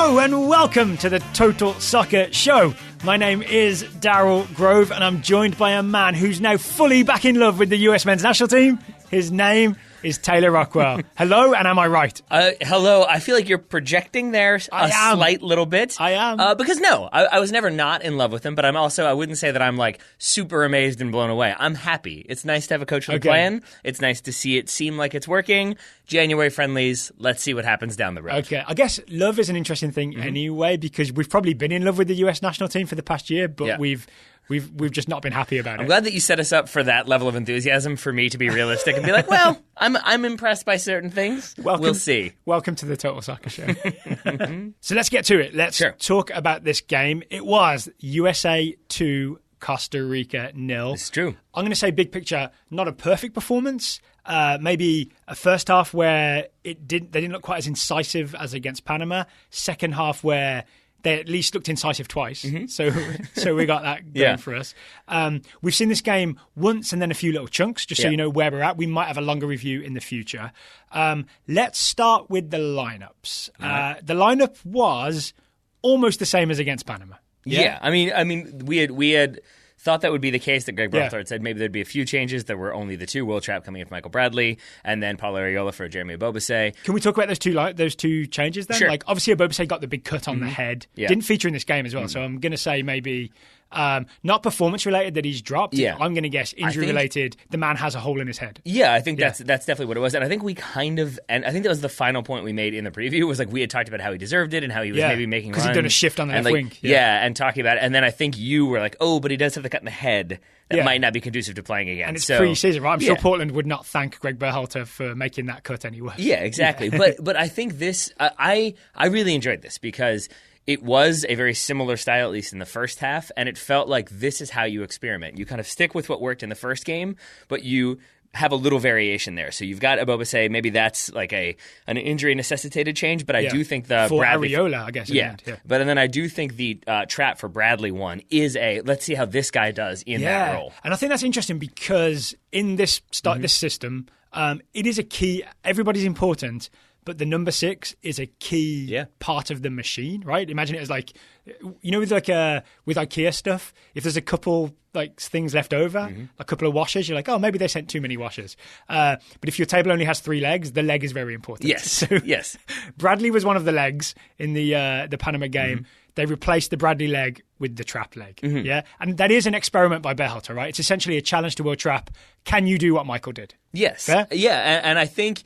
Hello and welcome to the Total Soccer Show. My name is Daryl Grove and I'm joined by a man who's now fully back in love with the US men's national team. His name is Taylor Rockwell. Hello, and am I right? Hello. I feel like you're projecting there slight little bit. I am. Because no, I was never not in love with him, but I wouldn't say that I'm like super amazed and blown away. I'm happy. It's nice to have a coach with a plan. It's nice to see it seem like it's working. January friendlies. Let's see what happens down the road. Okay. I guess love is an interesting thing anyway, because we've probably been in love with the US national team for the past year, but we've just not been happy about it. I'm glad that you set us up for that level of enthusiasm for me to be realistic and be like, well, I'm impressed by certain things. We'll see. Welcome to the Total Soccer Show. So let's get to it. Let's talk about this game. It was USA 2, Costa Rica 0. It's true. I'm going to say big picture, not a perfect performance. Maybe a first half where they didn't look quite as incisive as against Panama. Second half where they at least looked incisive twice. So we got that going for us. We've seen this game once and then a few little chunks, just so you know where we're at. We might have a longer review in the future. Let's start with the lineups. The lineup was almost the same as against Panama. Yeah. I mean, we had thought that would be the case, that Greg Berhalter had said maybe there'd be a few changes. There were only the two, Will Trapp coming in for Michael Bradley, and then Paulo Arriola for Jeremy Ebobisse. Can we talk about those two changes then? Sure. Like, obviously Ebobisse got the big cut on the head. Yeah. Didn't feature in this game as well, so I'm going to say maybe not performance-related that he's dropped. Yeah. I'm going to guess injury-related. The man has a hole in his head. Yeah, I think that's definitely what it was. And I think and I think that was the final point we made in the preview, was like we had talked about how he deserved it and how he was maybe making runs. Because he'd done a shift on the left wing. Yeah, and talking about it. And then I think you were like, oh, but he does have the cut in the head. That might not be conducive to playing again. And it's pre-season, right? I'm sure Portland would not thank Greg Berhalter for making that cut anyway. Yeah, exactly. But I think this, I really enjoyed this because it was a very similar style, at least in the first half, and it felt like this is how you experiment. You kind of stick with what worked in the first game, but you have a little variation there. So you've got Ebobisse, maybe that's like an injury necessitated change, but I do think the for Bradley Arriola, I guess. But then I do think the Trapp for Bradley one is let's see how this guy does in that role. And I think that's interesting because in this this system, it is a key. Everybody's important. But the number 6 is a key part of the machine, right? Imagine it as like, you know, with IKEA stuff, if there's a couple like things left over, a couple of washers, you're like, oh, maybe they sent too many washers. But if your table only has 3 legs, the leg is very important. Yes. So Bradley was one of the legs in the Panama game. They replaced the Bradley leg with the Trapp leg. And that is an experiment by Berhalter, right? It's essentially a challenge to Will Trapp. Can you do what Michael did? Yes. Fair? Yeah, and I think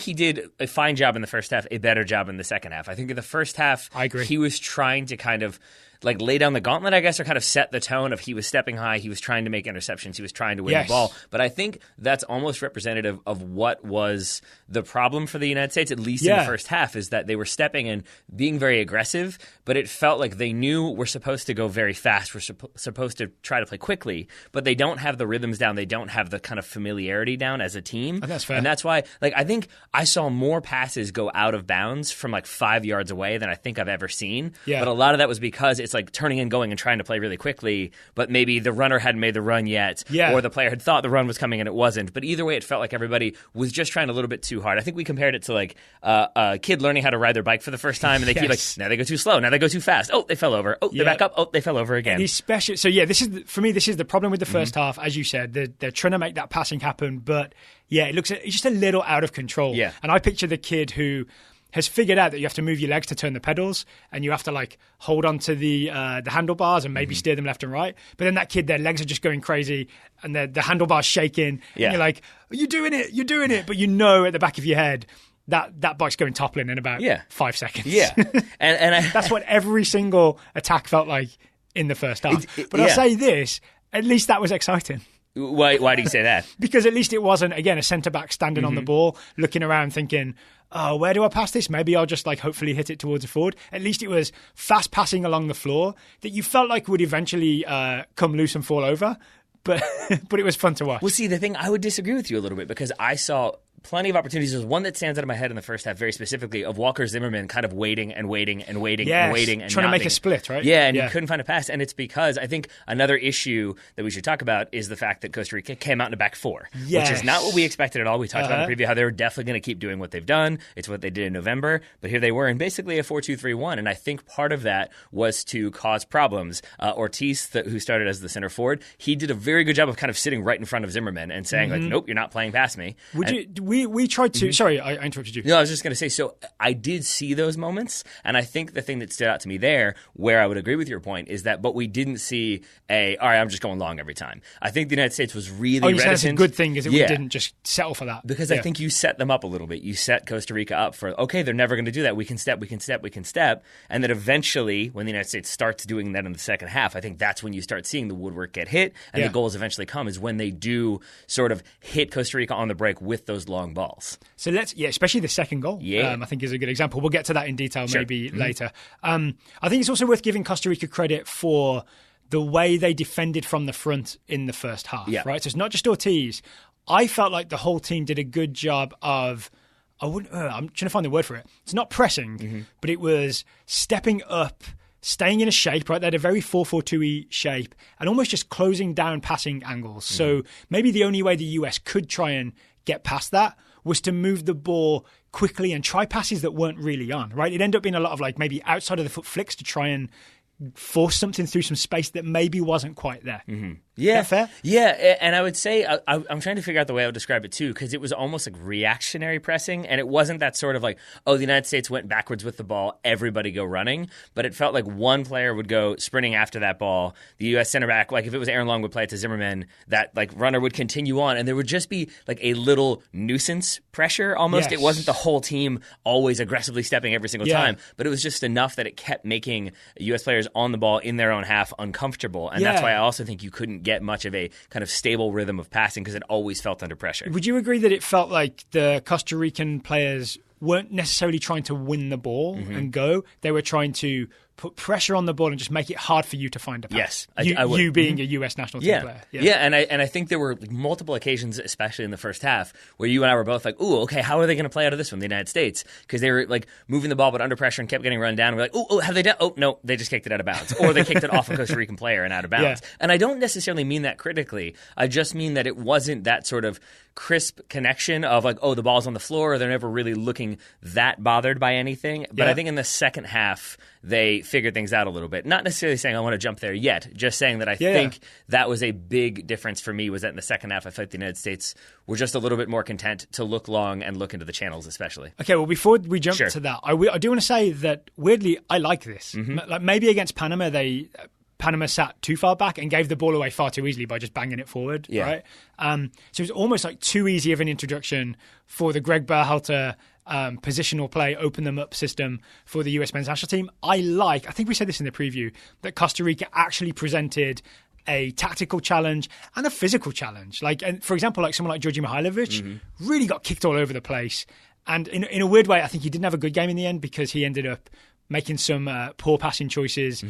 he did a fine job in the first half, a better job in the second half. I think in the first half, I agree. He was trying to kind of like lay down the gauntlet, I guess, or kind of set the tone of he was stepping high, he was trying to make interceptions, he was trying to win the ball. But I think that's almost representative of what was the problem for the United States, at least in the first half, is that they were stepping and being very aggressive, but it felt like they knew we're supposed to go very fast, we're supposed to try to play quickly, but they don't have the rhythms down, they don't have the kind of familiarity down as a team. And that's fair. And that's why, like, I think I saw more passes go out of bounds from like 5 yards away than I think I've ever seen. Yeah. But a lot of that was because it's like turning and going and trying to play really quickly, but maybe the runner hadn't made the run yet, or the player had thought the run was coming and it wasn't. But either way, it felt like everybody was just trying a little bit too hard. I think we compared it to like a kid learning how to ride their bike for the first time, and they keep like, now they go too slow, now they go too fast. Oh, they fell over. Oh, they're back up. Oh, they fell over again. Especially, so this is for me. This is the problem with the first half, as you said. They're trying to make that passing happen, but it looks it's just a little out of control. Yeah. And I picture the kid who has figured out that you have to move your legs to turn the pedals, and you have to like hold on to the handlebars and maybe steer them left and right. But then that kid, their legs are just going crazy, and the handlebars shaking. And you're like, you're doing it, but you know at the back of your head that bike's going toppling in about 5 seconds. Yeah, and that's what every single attack felt like in the first half. But I'll say this: at least that was exciting. Why do you say that? Because at least it wasn't, again, a centre-back standing on the ball, looking around thinking, oh, where do I pass this? Maybe I'll just like hopefully hit it towards a forward. At least it was fast passing along the floor that you felt like would eventually come loose and fall over. But it was fun to watch. Well, see, the thing, I would disagree with you a little bit because I saw plenty of opportunities. There's one that stands out of my head in the first half very specifically of Walker Zimmerman kind of waiting and waiting and waiting and waiting. And trying to make a split, right? Yeah, and he couldn't find a pass. And it's because I think another issue that we should talk about is the fact that Costa Rica came out in a back four, which is not what we expected at all. We talked about in the preview how they were definitely going to keep doing what they've done. It's what they did in November. But here they were in basically a 4-2-3-1. And I think part of that was to cause problems. Ortiz, who started as the center forward, he did a very good job of kind of sitting right in front of Zimmerman and saying, like, nope, you're not playing past me. We tried to... Sorry, I interrupted you. No, I was just going to say, so I did see those moments, and I think the thing that stood out to me there, where I would agree with your point, is that, but we didn't see all right, I'm just going long every time. I think the United States was really reticent. That's a good thing, is that we didn't just settle for that. Because I think you set them up a little bit. You set Costa Rica up for, okay, they're never going to do that. We can step. And then eventually, when the United States starts doing that in the second half, I think that's when you start seeing the woodwork get hit, and the goals eventually come, is when they do sort of hit Costa Rica on the break with those long balls. So especially the second goal, I think is a good example. We'll get to that in detail maybe later. I think it's also worth giving Costa Rica credit for the way they defended from the front in the first half, right? So it's not just Ortiz. I felt like the whole team did a good job of, I'm trying to find the word for it. It's not pressing, but it was stepping up, staying in a shape, right? They had a very 4-4-2-y shape and almost just closing down passing angles. So maybe the only way the US could try and get past that was to move the ball quickly and try passes that weren't really on, right? It ended up being a lot of like maybe outside of the foot flicks to try and force something through some space that maybe wasn't quite there. Yeah, is that fair? Yeah, and I would say I'm trying to figure out the way I would describe it too, because it was almost like reactionary pressing, and it wasn't that sort of like, oh, the United States went backwards with the ball, everybody go running, but it felt like one player would go sprinting after that ball. The U.S. center back, like if it was Aaron Long, would play it to Zimmerman. That like runner would continue on, and there would just be like a little nuisance pressure almost. It wasn't the whole team always aggressively stepping every single time, but it was just enough that it kept making U.S. players on the ball in their own half uncomfortable, and that's why I also think you couldn't get much of a kind of stable rhythm of passing because it always felt under pressure. Would you agree that it felt like the Costa Rican players weren't necessarily trying to win the ball and go? They were trying to put pressure on the ball and just make it hard for you to find a pass. Yes, I would. You being a U.S. national team player. Yeah, and I think there were like multiple occasions, especially in the first half, where you and I were both like, ooh, okay, how are they going to play out of this one, the United States? Because they were like moving the ball but under pressure and kept getting run down. And we're like, oh, have they done? Oh, no, they just kicked it out of bounds. Or they kicked it off a Costa Rican player and out of bounds. And I don't necessarily mean that critically. I just mean that it wasn't that sort of crisp connection of like, oh, the ball's on the floor, or they're never really looking that bothered by anything. But I think in the second half, they figured things out a little bit. Not necessarily saying I want to jump there yet, just saying that I think that was a big difference for me, was that in the second half, I felt the United States were just a little bit more content to look long and look into the channels especially. Okay, well, before we jump to that, I do want to say that, weirdly, I like this. Like maybe against Panama, Panama sat too far back and gave the ball away far too easily by just banging it forward, right? So it was almost like too easy of an introduction for the Greg Berhalter positional play, open them up system for the US men's national team. I think we said this in the preview, that Costa Rica actually presented a tactical challenge and a physical challenge. And for example, like someone like Georgi Mihailovic really got kicked all over the place. And in a weird way, I think he didn't have a good game in the end because he ended up making some poor passing choices,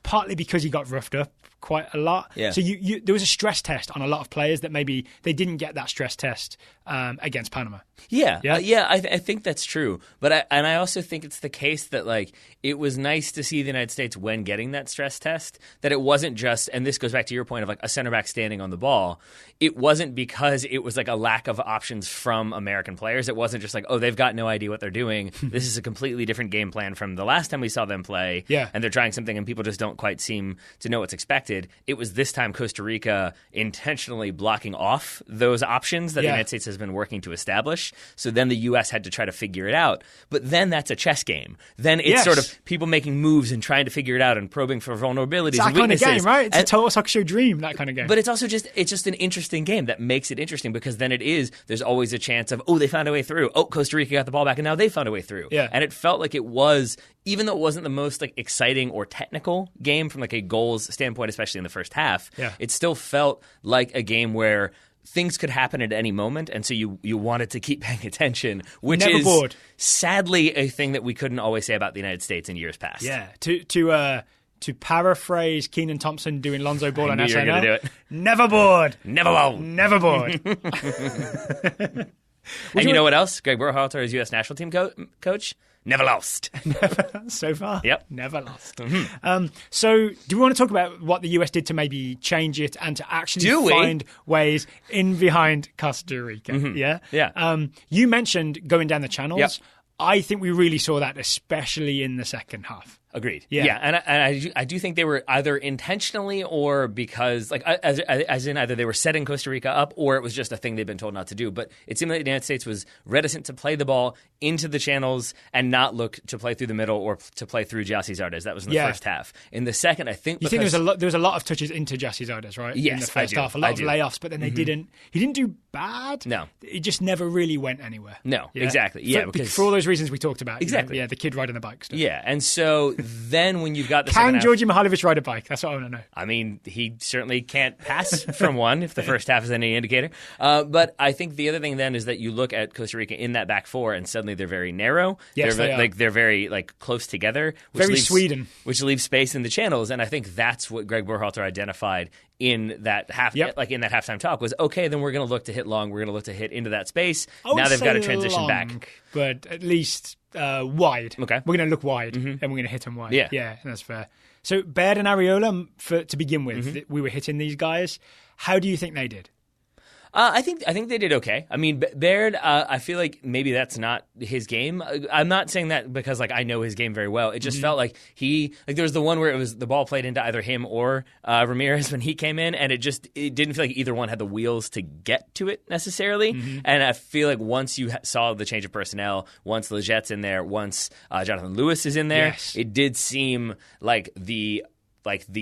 partly because he got roughed up quite a lot. So there was a stress test on a lot of players that maybe they didn't get that stress test against Panama. I think that's true. But I also think it's the case that like it was nice to see the United States when getting that stress test, that it wasn't just, and this goes back to your point of like a center back standing on the ball. It wasn't because it was like a lack of options from American players. It wasn't just like, oh, they've got no idea what they're doing. This is a completely different game plan from the last time we saw them play. And they're trying something and people just don't quite seem to know what's expected. It was this time Costa Rica intentionally blocking off those options that the United States has been working to establish. So then the U.S. had to try to figure it out. But then that's a chess game. Then it's sort of people making moves and trying to figure it out and probing for vulnerabilities it's that and weaknesses. Kind of game, right? It's a total soccer show dream, that kind of game. But it's also just an interesting game that makes it interesting because then there's always a chance of, oh, they found a way through. Oh, Costa Rica got the ball back and now they found a way through. And it felt like it was, even though it wasn't the most like exciting or technical game from like a goals standpoint, especially in the first half, it still felt like a game where things could happen at any moment, and so you wanted to keep paying attention, which Never is bored. Sadly a thing that we couldn't always say about the United States in years past. To paraphrase Keenan Thompson doing Lonzo Ball on SNL, do it. Never bored. Never bored. Never bored. And you know what else? Greg Berhalter is U.S. national team coach. Never lost. So far. Yep. Never lost. So do we want to talk about what the US did to maybe change it and to actually find ways in behind Costa Rica? Yeah? Yeah. You mentioned going down the channels. Yep. I think we really saw that, especially in the second half. Agreed. Yeah. And I do think they were either intentionally or because, like, as in either they were setting Costa Rica up or it was just a thing they'd been told not to do. But it seemed like the United States was reticent to play the ball into the channels and not look to play through the middle or to play through Gyasi Zardes. That was in the first half. In the second, I think you think there was a lot of touches into Gyasi Zardes, right? Yes, in the first half, a lot of layoffs, but then they didn't. He didn't do bad. No, it just never really went anywhere. No, exactly. Yeah, because for all those reasons we talked about. Exactly. Yeah, the kid riding the bike stuff. Yeah, and so then when you've got the can Georgi Mihailovic ride a bike? That's what I want to know. I mean, he certainly can't pass from one if the first half is any indicator. But I think the other thing then is that you look at Costa Rica in that back four, and suddenly they're very narrow. Yes, they're very close together. Very Sweden, which leaves space in the channels, and I think that's what Greg Berhalter identified in that in that halftime talk was okay. Then we're going to look to hit long. We're going to look to hit into that space. Now they've got to transition back, but at least wide. Okay, we're going to look wide, and we're going to hit them wide. Yeah, that's fair. So Baird and Areola, to begin with, we were hitting these guys. How do you think they did? I think they did okay. I mean, Baird, I feel like maybe that's not his game. I'm not saying that because I know his game very well. It just felt like there was the one where it was the ball played into either him or Ramirez when he came in, and it didn't feel like either one had the wheels to get to it necessarily. And I feel like once you saw the change of personnel, once Legette's in there, once Jonathan Lewis is in there, it did seem like the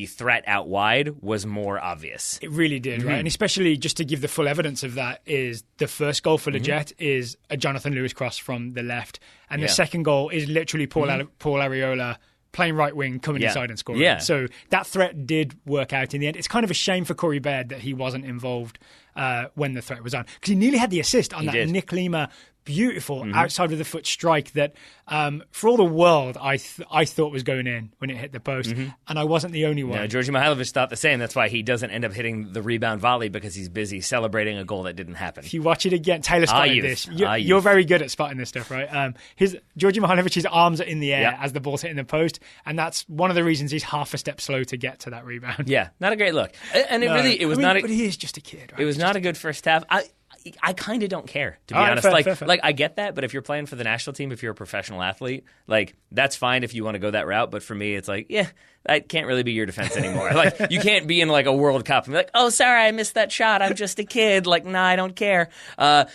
threat out wide was more obvious. It really did, right? And especially just to give the full evidence of that is the first goal for Lejette is a Jonathan Lewis cross from the left. And the second goal is literally Paul Areola playing right wing, coming inside and scoring. Yeah. So that threat did work out in the end. It's kind of a shame for Corey Baird that he wasn't involved when the threat was on. Because he nearly had the assist on Nick Lima beautiful outside of the foot strike that for all the world I thought was going in when it hit the post, and I wasn't the only one. No, Georgi Mihailovic thought the same. That's why he doesn't end up hitting the rebound volley, because he's busy celebrating a goal that didn't happen. If you watch it again, Taylor spotted this. You're very good at spotting this stuff, right? Georgi Mihailovic's arms are in the air as the ball's hitting the post, and that's one of the reasons he's half a step slow to get to that rebound. Yeah, not a great look. And but he is just a kid, right? It was not a good first half. I kind of don't care, to be honest. Fair. I get that, but if you're playing for the national team, if you're a professional athlete, that's fine if you want to go that route. But for me, it's that can't really be your defense anymore. You can't be in a World Cup and be like, oh, sorry, I missed that shot. I'm just a kid. Nah, I don't care.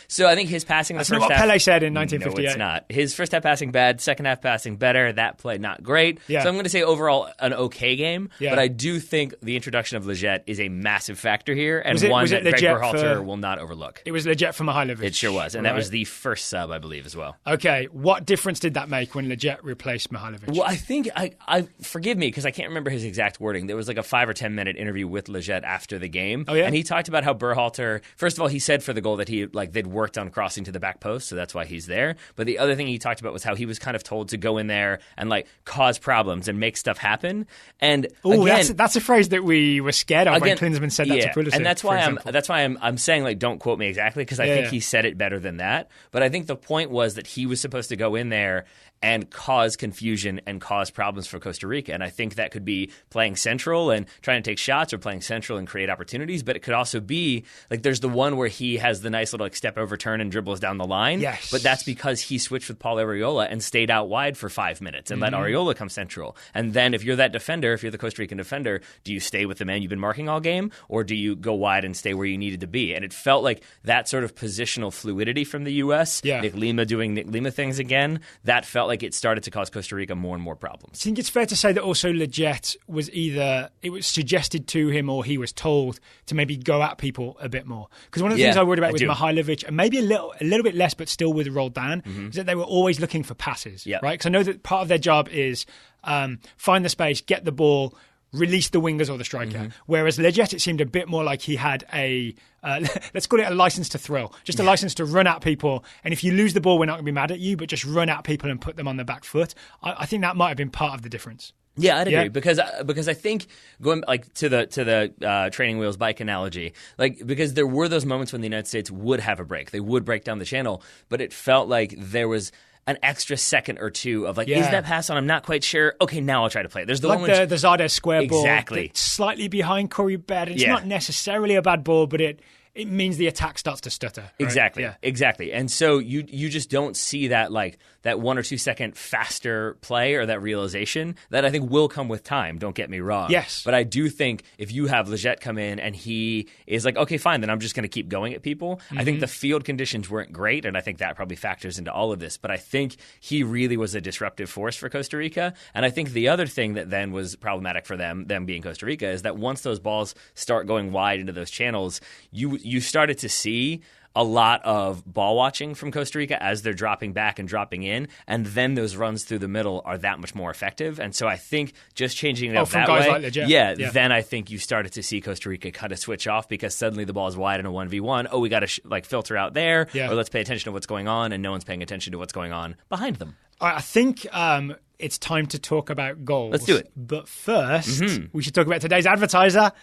So I think his passing That's the first not what half. Pele said in 1958. No, it's not. His first half passing bad, second half passing better. That play not great. Yeah. So I'm going to say overall an okay game. Yeah. But I do think the introduction of Lejette is a massive factor here, and one that Greg Berhalter will not overlook. It was Lejette for Mihailovic. It sure was, and that was the first sub, I believe, as well. Okay, what difference did that make when Lejette replaced Mihailovic? Well, I think I forgive me because I can't remember his exact wording. There was a 5 or 10 minute interview with Lejette after the game, and he talked about how Berhalter. First of all, he said for the goal that they'd worked on crossing to the back post, so that's why he's there. But the other thing he talked about was how he was kind of told to go in there and cause problems and make stuff happen. And that's a phrase that we were scared of when Klinsmann said that to Pulisic. And that's why I'm saying don't quote me exactly, because I think he said it better than that. But I think the point was that he was supposed to go in there and cause confusion and cause problems for Costa Rica. And I think that could be playing central and trying to take shots, or playing central and create opportunities. But it could also be there's the one where he has the nice little step over turn and dribbles down the line. Yes. But that's because he switched with Paul Areola and stayed out wide for 5 minutes and let Areola come central. And then if you're that defender, if you're the Costa Rican defender, do you stay with the man you've been marking all game, or do you go wide and stay where you needed to be? And it felt like that sort of positional fluidity from the U.S., Nick Lima doing Nick Lima things again, that felt like it started to cause Costa Rica more and more problems. I think it's fair to say that also Lejette was it was suggested to him or he was told to maybe go at people a bit more. Because one of the things I worried about with Mihailovic, and maybe a little bit less, but still with Roldan, is that they were always looking for passes, right? Because I know that part of their job is find the space, get the ball, release the wingers or the striker. Whereas Lejette, it seemed a bit more like he had let's call it a license to thrill, just a license to run at people. And if you lose the ball, we're not going to be mad at you, but just run at people and put them on the back foot. I think that might have been part of the difference. Yeah, I'd agree because I think going like to the training wheels bike analogy, like because there were those moments when the United States would have a break, they would break down the channel, but it felt like there was an extra second or two of like, is that pass on? I'm not quite sure. Okay, now I'll try to play it. There's the like one when the Zardes square ball, exactly slightly behind Corey Baird. It's not necessarily a bad ball, but it means the attack starts to stutter. Right? Exactly. And so you just don't see that like that 1 or 2 second faster play or that realization that I think will come with time. Don't get me wrong. Yes. But I do think if you have Leggett come in and he is like, okay, fine, then I'm just going to keep going at people. I think the field conditions weren't great, and I think that probably factors into all of this. But I think he really was a disruptive force for Costa Rica. And I think the other thing that then was problematic for them being Costa Rica, is that once those balls start going wide into those channels, you started to see a lot of ball watching from Costa Rica as they're dropping back and dropping in, and then those runs through the middle are that much more effective. And so I think just changing it up that way, like then I think you started to see Costa Rica cut a switch off because suddenly the ball is wide in a 1v1. Oh, we got to filter out there, or let's pay attention to what's going on, and no one's paying attention to what's going on behind them. All right, I think it's time to talk about goals. Let's do it. But first, we should talk about today's advertiser.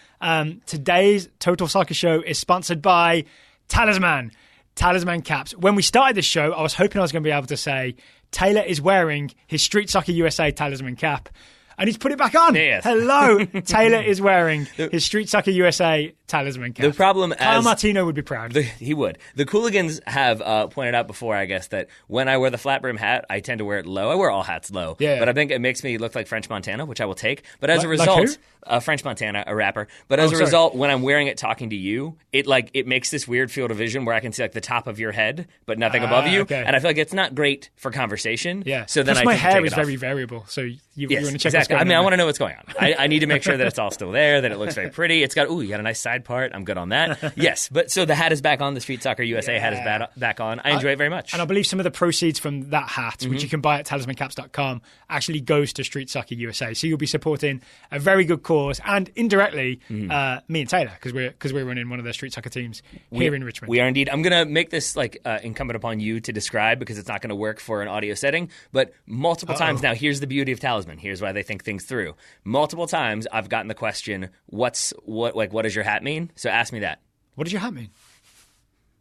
Today's Total Soccer Show is sponsored by Talisman caps. When we started this show, I was hoping I was going to be able to say Taylor is wearing his Street Soccer USA Talisman cap. And he's put it back on. Yes. Hello. Taylor is wearing his Street Soccer USA Talisman cap. The problem Kyle Martino would be proud. He would. The Cooligans have pointed out before, I guess, that when I wear the flat brim hat, I tend to wear it low. I wear all hats low. Yeah. But I think it makes me look like French Montana, which I will take. But as a result, French Montana, a rapper. But as a result, when I'm wearing it talking to you, it makes this weird field of vision where I can see like the top of your head, but nothing above you. Okay. And I feel like it's not great for conversation. Yeah. So then my hair is very variable. So you want to check exactly. what's going on. I want to know what's going on. I need to make sure that it's all still there, that it looks very pretty. It's got, you got a nice side part. I'm good on that. Yes, but so the hat is back on. The Street Soccer USA hat is back on. I enjoy it very much. And I believe some of the proceeds from that hat, which you can buy at talismancaps.com, actually goes to Street Soccer USA. So you'll be supporting a very good cause, and indirectly me and Taylor, because we're running one of the Street Soccer teams here in Richmond. We are indeed. I'm going to make this incumbent upon you to describe, because it's not going to work for an audio setting, but multiple times now, here's the beauty of Talisman. Here's why they think things through. Multiple times I've gotten the question, what does your hat mean? So ask me that. What does your hat mean?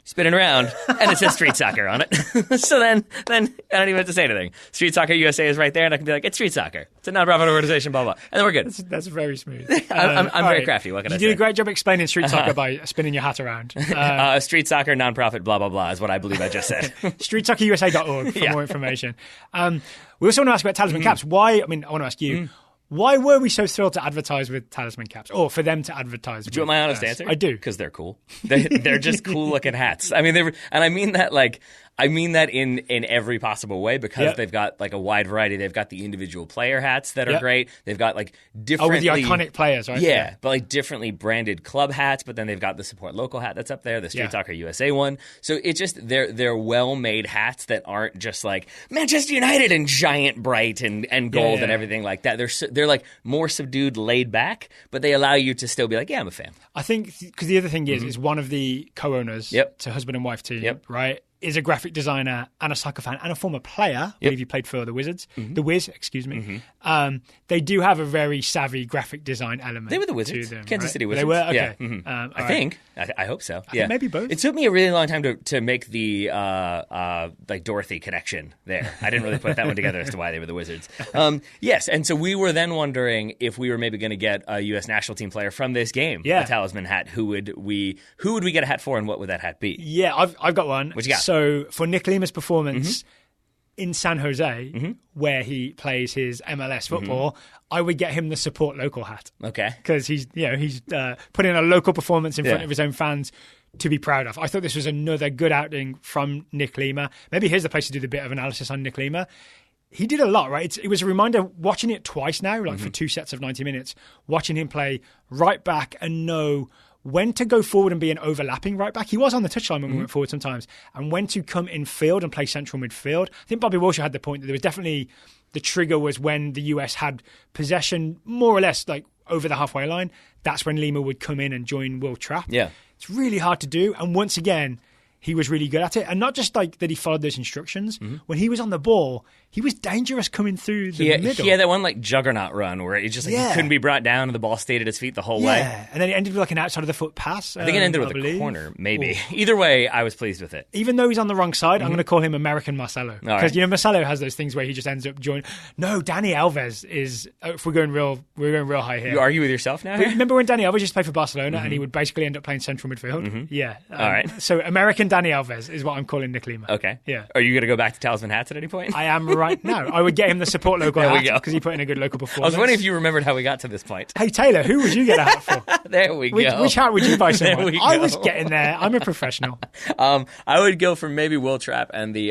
Spinning around, and it says Street Soccer on it. So then I don't even have to say anything. Street Soccer USA is right there, and I can be like, it's Street Soccer. It's a non-profit organization, blah, blah. And then we're good. That's very smooth. I'm very crafty. What can I say? You did a great job explaining Street Soccer by spinning your hat around. Street Soccer, non-profit, blah, blah, blah is what I believe I just said. StreetSoccerUSA.org for more information. We also want to ask about Talisman caps. Why? I want to ask you. Why were we so thrilled to advertise with Talisman caps, or for them to advertise? Do you want my honest answer? I do, because they're cool. They're just cool looking hats. I mean, I mean that in every possible way, because they've got like a wide variety. They've got the individual player hats that are great. They've got like different, with the iconic players, right? Yeah, but like differently branded club hats. But then they've got the support local hat that's up there, the Street Soccer USA one. So it's just they're well made hats that aren't just like Manchester United and giant bright and gold and everything like that. They're like more subdued, laid back, but they allow you to still be like, yeah, I'm a fan. I think because the other thing is one of the co-owners to husband and wife team, right, is a graphic designer and a soccer fan and a former player. I believe he played for the Wizards. The Wiz, excuse me. They do have a very savvy graphic design element. They were the Wizards. To them, Kansas City Wizards. They were? Okay. Yeah. I think. I hope so. I think maybe both. It took me a really long time to make the like Dorothy connection there. I didn't really put that one together as to why they were the Wizards. Yes, and so we were then wondering if we were maybe going to get a U.S. national team player from this game, a Talisman hat. Who would we get a hat for, and what would that hat be? Yeah, I've got one. What you got? So for Nick Lima's performance in San Jose, where he plays his MLS football, I would get him the support local hat. Okay, because he's putting a local performance in front of his own fans to be proud of. I thought this was another good outing from Nick Lima. Maybe here's the place to do the bit of analysis on Nick Lima. He did a lot, right? It was a reminder, watching it twice now, like for 2 sets of 90 minutes, watching him play right back and know when to go forward and be an overlapping right back. He was on the touchline when we went forward sometimes, and when to come in field and play central midfield. I think Bobby Wilshere had the point that there was definitely the trigger was when the US had possession more or less like over the halfway line. That's when Lima would come in and join Will Trapp. Yeah. It's really hard to do. And once again, he was really good at it. And not just like that he followed those instructions. When he was on the ball, he was dangerous coming through the middle. He had that one like juggernaut run where it just like he couldn't be brought down and the ball stayed at his feet the whole way. Yeah, and then it ended with like an outside of the foot pass. I think it ended with a corner, maybe. Either way, I was pleased with it. Even though he's on the wrong side, I'm going to call him American Marcelo. Because, Marcelo has those things where he just ends up joining. No, Dani Alves is, if we're going real high here. You argue with yourself now? Remember when Dani Alves used to play for Barcelona and he would basically end up playing central midfield? Yeah. All right. So American Dani Alves is what I'm calling Nick Lima. Okay. Yeah. Are you going to go back to Talisman hats at any point? I am right now. I would get him the support logo hat because he put in a good local performance. I was wondering if you remembered how we got to this point. Hey, Taylor, who would you get a hat for? There we go. Which hat would you buy someone? I was getting there. I'm a professional. I would go for maybe Will Trapp and the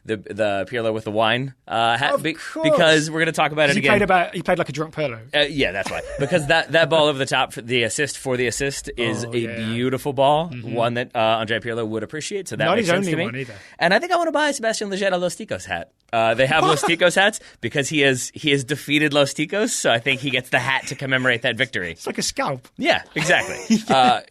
Pirlo with the wine hat because we're going to talk about it again. He played like a drunk Pirlo. Yeah, that's why. Because that ball over the top, the assist is a beautiful ball, one that Andrea Pirlo would appreciate. So that Not makes his sense only to me. one either. And I think I want to buy Sebastian Lletget a Los Ticos hat. They have Los Ticos hats because he has defeated Los Ticos, so I think he gets the hat to commemorate that victory. It's like a scalp. Yeah, exactly.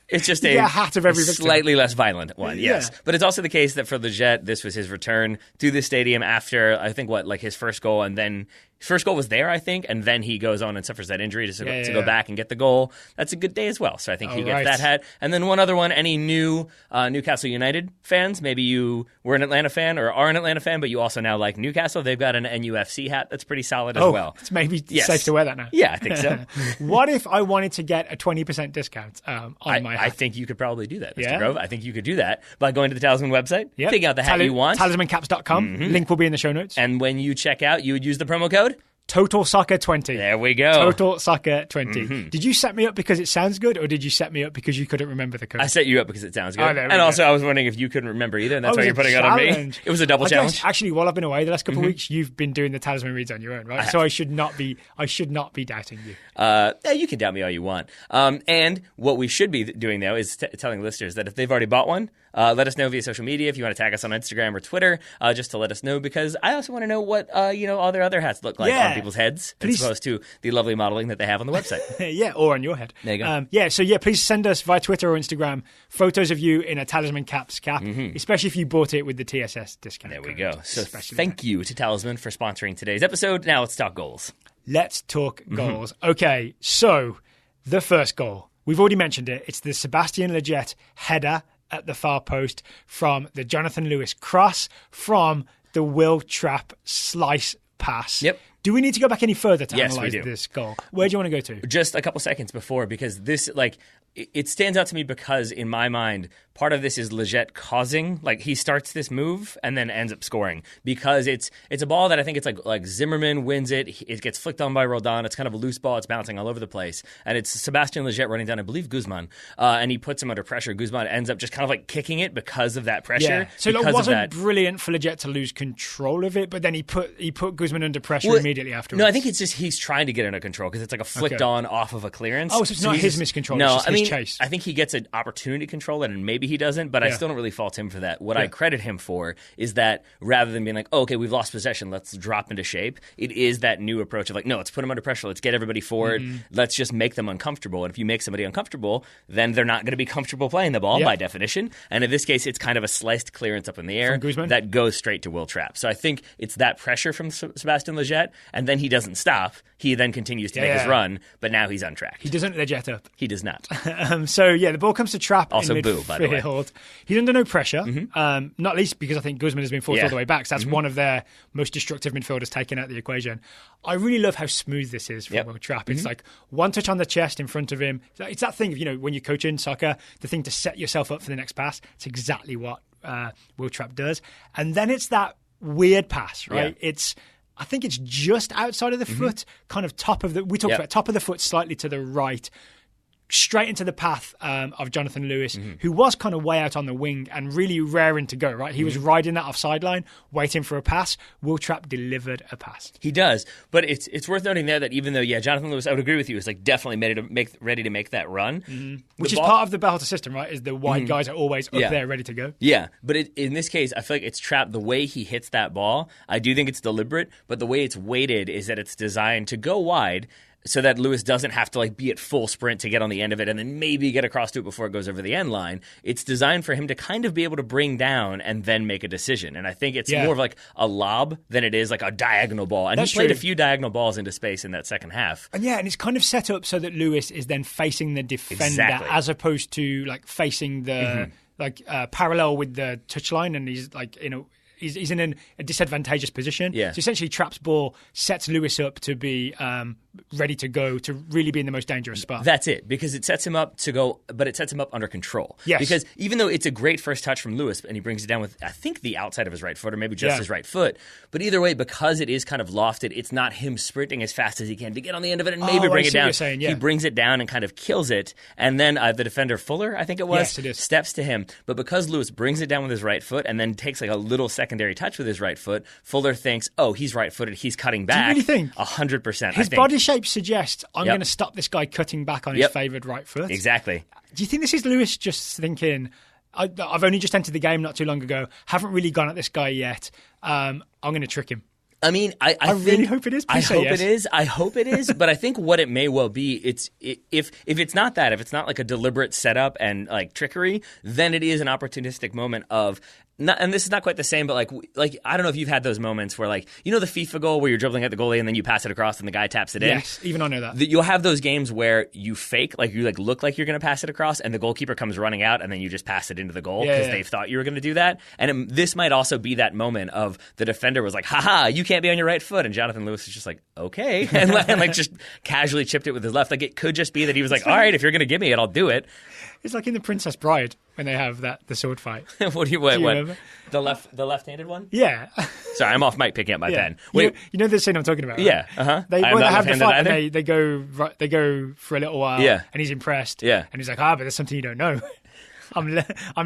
It's just a hat of every slightly less violent one, yes. Yeah. But it's also the case that for Lletget, this was his return to the stadium after, I think, his first goal, and then his first goal was there, I think, and then he goes on and suffers that injury to go back and get the goal. That's a good day as well. So I think he gets that hat. And then one other one, any new Newcastle United fans, maybe you were an Atlanta fan or are an Atlanta fan, but you also now like Newcastle, they've got an NUFC hat that's pretty solid as well. It's maybe safe to wear that now. Yeah, I think so. What if I wanted to get a 20% discount on my hat? I think you could probably do that, Mr. Grove. I think you could do that by going to the Talisman website, picking out the hat you want. Talismancaps.com. Link will be in the show notes. And when you check out, you would use the promo code Total Soccer 20. There we go. Total Soccer 20. Did you set me up because it sounds good, or did you set me up because you couldn't remember the code? I set you up because it sounds good. And also, I was wondering if you couldn't remember either, and that's why you're putting it on me. It was a double challenge. Actually, while I've been away the last couple of weeks, you've been doing the Talisman reads on your own, right? So I should not be doubting you. You can doubt me all you want. And what we should be doing now is telling listeners that if they've already bought one, let us know via social media if you want to tag us on Instagram or Twitter, just to let us know, because I also want to know what all their other hats look like on people's heads. As opposed to the lovely modeling that they have on the website. Or on your head. There you go. Please send us via Twitter or Instagram photos of you in a Talisman Caps cap, especially if you bought it with the TSS discount. There we go. So thank you to Talisman for sponsoring today's episode. Now let's talk goals. Let's talk goals. Okay, so the first goal. We've already mentioned it. It's the Sebastian Lletget header at the far post from the Jonathan Lewis cross from the Will Trapp slice pass. Yep. Do we need to go back any further to analyze this goal? Where do you want to go to? Just a couple seconds before, because this, it stands out to me because in my mind, part of this is Lletget causing, he starts this move and then ends up scoring, because it's a ball that I think it's like Zimmerman wins it. It gets flicked on by Roldan. It's kind of a loose ball. It's bouncing all over the place. And it's Sebastian Lletget running down, I believe, Guzman. And he puts him under pressure. Guzman ends up just kind of kicking it because of that pressure. Yeah. So it wasn't brilliant for Lletget to lose control of it, but then he put Guzman under pressure immediately afterwards. No, I think it's just he's trying to get under control because it's like a flicked on off of a clearance. Oh, so it's not his miscontrol. No, it's just his chase. I think he gets an opportunity to control it, and maybe he doesn't, but I still don't really fault him for that. What I credit him for is that rather than being okay, we've lost possession, let's drop into shape, it is that new approach of no, let's put them under pressure, let's get everybody forward, let's just make them uncomfortable. And if you make somebody uncomfortable, then they're not going to be comfortable playing the ball by definition. And in this case, it's kind of a sliced clearance up in the air that goes straight to Will Trapp. So I think it's that pressure from Sebastian Lletget, and then he doesn't stop. He then continues to make his run, but now he's on track. He doesn't Lletget up. He does not. The ball comes to Trapp also in midfield. By the way. He's under no pressure, not least because I think Guzman has been forced all the way back. So that's one of their most destructive midfielders taken out of the equation. I really love how smooth this is from Will Trapp. It's like one touch on the chest in front of him. It's that thing of, when you're coaching soccer, the thing to set yourself up for the next pass. It's exactly what Will Trapp does. And then it's that weird pass, right? Yeah. I think it's just outside of the foot, kind of top of the... We talked about top of the foot, slightly to the right, straight into the path of Jonathan Lewis, who was kind of way out on the wing and really raring to go, right? He was riding that offside line, waiting for a pass. Will Trapp delivered a pass. He does, but it's worth noting there that even though, Jonathan Lewis, I would agree with you, is definitely ready to make that run. Which is part of the Berhalter system, right? Is the wide guys are always up there ready to go. Yeah, but in this case, I feel like it's Trapp. The way he hits that ball, I do think it's deliberate, but the way it's weighted is that it's designed to go wide, so that Lewis doesn't have to be at full sprint to get on the end of it and then maybe get across to it before it goes over the end line. It's designed for him to kind of be able to bring down and then make a decision. And I think it's more of a lob than it is a diagonal ball. And he played a few diagonal balls into space in that second half. And and it's kind of set up so that Lewis is then facing the defender as opposed to facing the parallel with the touchline, and he's he's in a disadvantageous position. Yeah. So essentially, Trapp's ball sets Lewis up to be ready to go, to really be in the most dangerous spot. That's it, because it sets him up to go, but it sets him up under control. Yes. Because even though it's a great first touch from Lewis, and he brings it down with, I think, the outside of his right foot, or maybe just his right foot, but either way, because it is kind of lofted, it's not him sprinting as fast as he can to get on the end of it and maybe bring it down. He brings it down and kind of kills it, and then the defender, Fuller, I think it was, steps to him. But because Lewis brings it down with his right foot and then takes a little secondary touch with his right foot, Fuller thinks, oh, he's right-footed, he's cutting back. Do you really think? 100%. His body shape suggests, I'm going to stop this guy cutting back on his favoured right foot. Exactly. Do you think this is Lewis just thinking, I've only just entered the game not too long ago, haven't really gone at this guy yet, I'm going to trick him? I mean, I really hope it is. I hope it is. But I think what it may well be, if it's not that, if it's not a deliberate setup and trickery, then it is an opportunistic moment of. And this is not quite the same, but I don't know if you've had those moments where the FIFA goal where you're dribbling at the goalie and then you pass it across and the guy taps it in. Yes, even I know that. You'll have those games where you fake, you look like you're going to pass it across, and the goalkeeper comes running out, and then you just pass it into the goal because they thought you were going to do that. And this might also be that moment of the defender was like, "Haha, you can't be on your right foot," and Jonathan Lewis is just like, "Okay," and just casually chipped it with his left. It could just be that he was like, "All right, if you're going to give me it, I'll do it." It's like in The Princess Bride when they have the sword fight. What do you remember? The left-handed one? Yeah. Sorry, I'm off mic picking up my pen. Wait, you know the scene I'm talking about? Right? Yeah. Uh-huh. They have the fight and they go for a little while. Yeah. And he's impressed. Yeah. And he's like, but there's something you don't know. I'm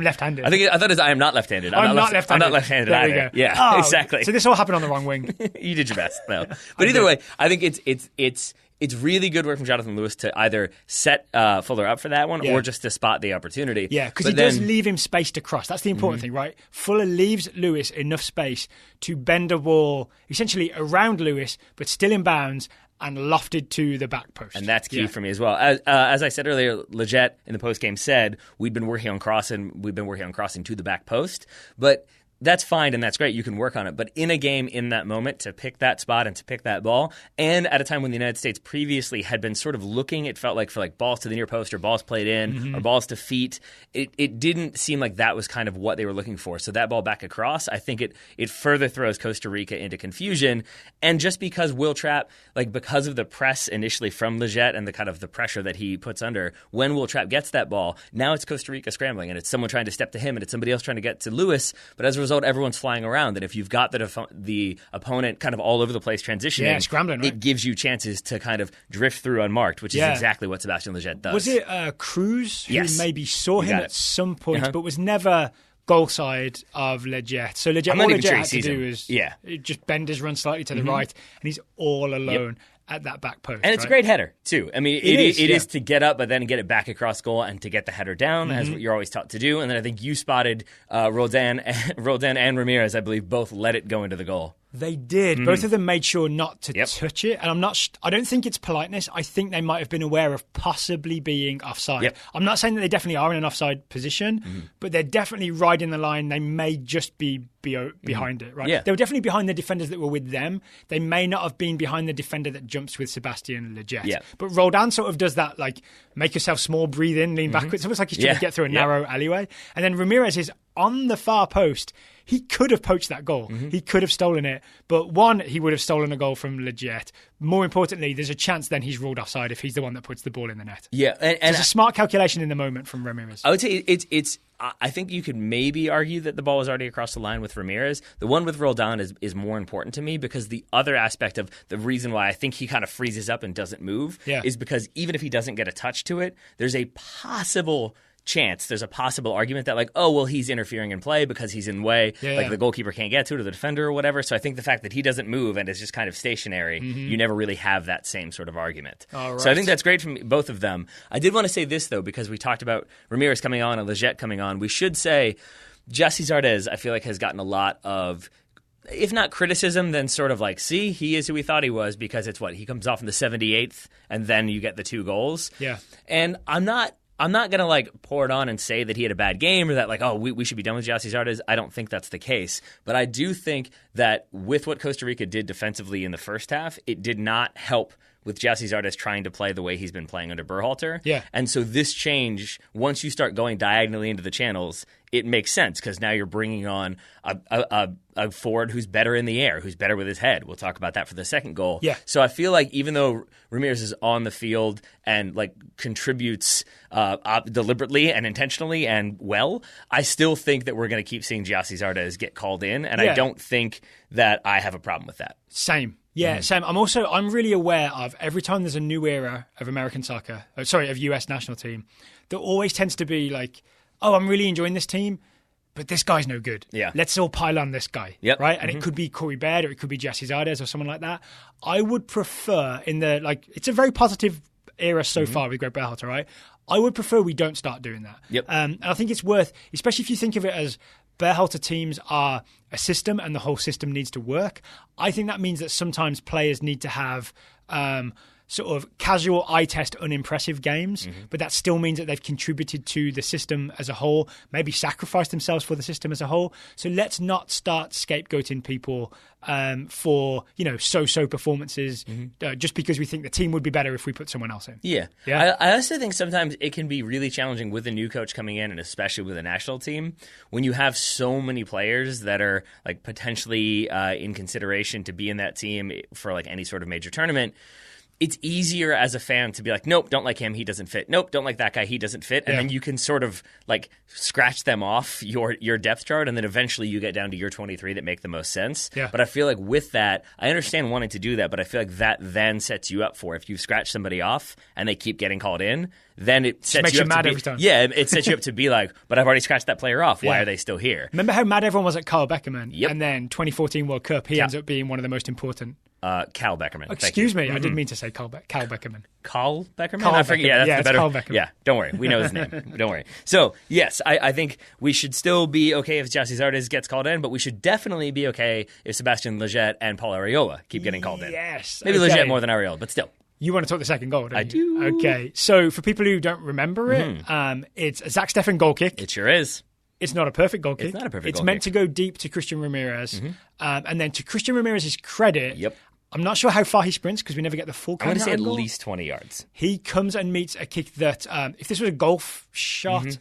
left-handed. I thought it was I am not left-handed. I'm not left-handed. I'm not left-handed there either. We go. Yeah, exactly. So this all happened on the wrong wing. You did your best, though. But either way, I think it's really good work from Jonathan Lewis to either set Fuller up for that one or just to spot the opportunity. Yeah, because he does leave him space to cross. That's the important thing, right? Fuller leaves Lewis enough space to bend a ball essentially around Lewis, but still in bounds and lofted to the back post. And that's key for me as well. As I said earlier, Leggett in the postgame said, we've been working on crossing to the back post, but that's fine and that's great. You can work on it. But in a game in that moment, to pick that spot and to pick that ball, and at a time when the United States previously had been sort of looking, it felt like, for balls to the near post or balls played in or balls to feet, it didn't seem like that was kind of what they were looking for. So that ball back across, I think it further throws Costa Rica into confusion. And just because Will Trapp, because of the press initially from Leggett and the kind of the pressure that he puts under, when Will Trapp gets that ball, now it's Costa Rica scrambling and it's someone trying to step to him and it's somebody else trying to get to Lewis. But as a result, everyone's flying around, and if you've got the opponent kind of all over the place transitioning, scrambling, it gives you chances to kind of drift through unmarked, which is exactly what Sebastian Leggett does. Was it Cruz who maybe saw him at some point, but was never goal side of Leggett? So Leggett, all Leggett had to do is just bend his run slightly to the right, and he's all alone at that back post. And it's a great header, too. I mean, it is to get up, but then get it back across goal and to get the header down, as what you're always taught to do. And then I think you spotted Roldan and Ramirez, I believe, both let it go into the goal. They did. Both of them made sure not to touch it. And I don't think it's politeness. I think they might have been aware of possibly being offside. Yep. I'm not saying that they definitely are in an offside position, but they're definitely riding the line. They may just be behind it, right? Yeah. They were definitely behind the defenders that were with them. They may not have been behind the defender that jumps with Sebastian Leggett. Yeah. But Roldan sort of does that, make yourself small, breathe in, lean backwards. It's almost like he's trying to get through a narrow alleyway. And then Ramirez is on the far post. He could have poached that goal. He could have stolen it. But one, he would have stolen a goal from Leggett. More importantly, there's a chance then he's ruled offside if he's the one that puts the ball in the net. Yeah. And it's a smart calculation in the moment from Ramirez. I would say I think you could maybe argue that the ball was already across the line with Ramirez. The one with Roldan is more important to me because the other aspect of the reason why I think he kind of freezes up and doesn't move is because even if he doesn't get a touch to it, there's a possible argument that he's interfering in play because he's in way, the goalkeeper can't get to it or the defender or whatever. So I think the fact that he doesn't move and is just kind of stationary, you never really have that same sort of argument. Right. So I think that's great from both of them. I did want to say this, though, because we talked about Ramirez coming on and Leggett coming on. We should say Jesse Zardes, I feel like, has gotten a lot of if not criticism, then sort of like, see, he is who we thought he was, because it's he comes off in the 78th, and then you get the 2 goals. Yeah. And I'm not going to like pour it on and say that he had a bad game or that like, oh, we should be done with Gyasi Zardes. I don't think that's the case. But I do think that with what Costa Rica did defensively in the first half, it did not help with Gyasi Zardes trying to play the way he's been playing under Berhalter. Yeah. And so this change, once you start going diagonally into the channels, it makes sense because now you're bringing on a forward who's better in the air, who's better with his head. We'll talk about that for the second goal. Yeah. So I feel like even though Ramirez is on the field and like contributes deliberately and intentionally and well, I still think that we're going to keep seeing Gyasi Zardes get called in, and I don't think that I have a problem with that. Same. Yeah, Sam. I'm really aware of every time there's a new era of American soccer, of US national team, there always tends to be like, oh, I'm really enjoying this team, but this guy's no good. Yeah. Let's all pile on this guy. Yep. Right? And it could be Corey Baird or it could be Gyasi Zardes or someone like that. I would prefer it's a very positive era so far with Greg Berhalter, right? I would prefer we don't start doing that. Yep. And I think it's worth, especially if you think of it as Berhalter teams are a system and the whole system needs to work. I think that means that sometimes players need to have sort of casual eye test unimpressive games, but that still means that they've contributed to the system as a whole, maybe sacrificed themselves for the system as a whole. So let's not start scapegoating people for so-so performances just because we think the team would be better if we put someone else in. Yeah. I also think sometimes it can be really challenging with a new coach coming in, and especially with a national team, when you have so many players that are like potentially in consideration to be in that team for like any sort of major tournament. It's easier as a fan to be like, nope, don't like him, he doesn't fit. Nope, don't like that guy, he doesn't fit. And then you can sort of like scratch them off your depth chart, and then eventually you get down to your 23 that make the most sense. Yeah. But I feel like with that, I understand wanting to do that, but I feel like that then sets you up for if you scratch somebody off and they keep getting called in, then it sets you up mad to be, every time. Yeah, it sets you up to be like, but I've already scratched that player off. Why are they still here? Remember how mad everyone was at Carl Beckerman? Yep. And then 2014 World Cup, he ends up being one of the most important. Cal Beckerman. Excuse me, I didn't mean to say Cal Beckerman. Carl Beckerman? Carl I forget. Beckerman. Yeah, that's Yeah, the it's better. Carl Beckerman. Yeah, don't worry. We know his name. Don't worry. So, yes, I think we should still be okay if Gyasi Zardes gets called in, but we should definitely be okay if Sebastian Lletget and Paul Arriola keep getting called in. Yes. Maybe Lletget more than Arriola, but still. You want to talk the second goal, don't you? I do. Okay. So for people who don't remember it, it's a Zach Steffen goal kick. It sure is. It's not a perfect goal kick. It's not a perfect It's goal meant kick. to go deep to Christian Ramirez. And then to Christian Ramirez's credit, Yep. I'm not sure how far he sprints because we never get the full I'm going to say at angle. least 20 yards. He comes and meets a kick that, if this was a golf shot,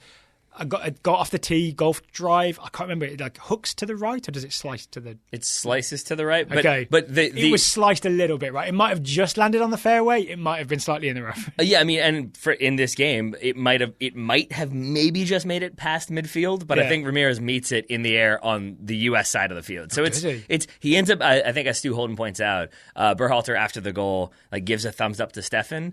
a got off the tee, golf drive, I can't remember, it like hooks to the right or does it slice to the... It slices to the right, but, Okay. but it was sliced a little bit, right? It might have just landed on the fairway. It might have been slightly in the rough. yeah, I mean, and in this game, it might have maybe just made it past midfield, but I think Ramirez meets it in the air on the U.S. side of the field. So he ends up. I think as Stu Holden points out, Berhalter after the goal like gives a thumbs up to Steffen.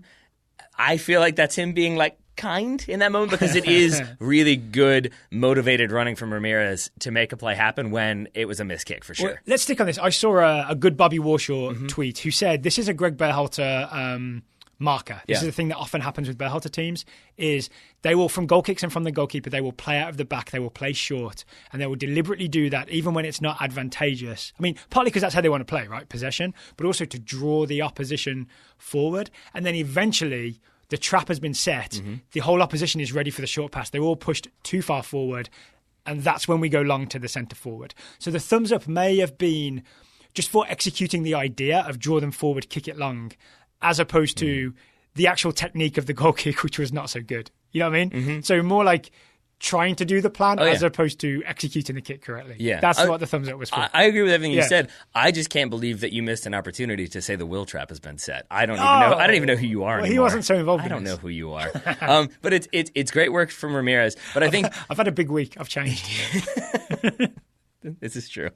I feel like that's him being like kind in that moment because it is really good, motivated running from Ramirez to make a play happen when it was a missed kick for sure. Well, let's stick on this. I saw a good Bobby Warshaw tweet who said this is a Greg Berhalter marker. This is the thing that often happens with Berhalter teams is they will, from goal kicks and from the goalkeeper, they will play out of the back, they will play short, and they will deliberately do that even when it's not advantageous. I mean, partly because that's how they want to play, right? Possession, but also to draw the opposition forward. And then eventually the trap has been set. The whole opposition is ready for the short pass. They're all pushed too far forward, and that's when we go long to the centre forward. So the thumbs up may have been just for executing the idea of draw them forward, kick it long, as opposed to the actual technique of the goal kick, which was not so good. You know what I mean? So more like trying to do the plan as opposed to executing the kick correctly. Yeah. That's what the thumbs up was for. I agree with everything you said. I just can't believe that you missed an opportunity to say the will trap has been set. I don't even know who you are anymore. He wasn't so involved in I don't this. know who you are. But it's great work from Ramirez. But I think I've had a big week. I've changed. this is true.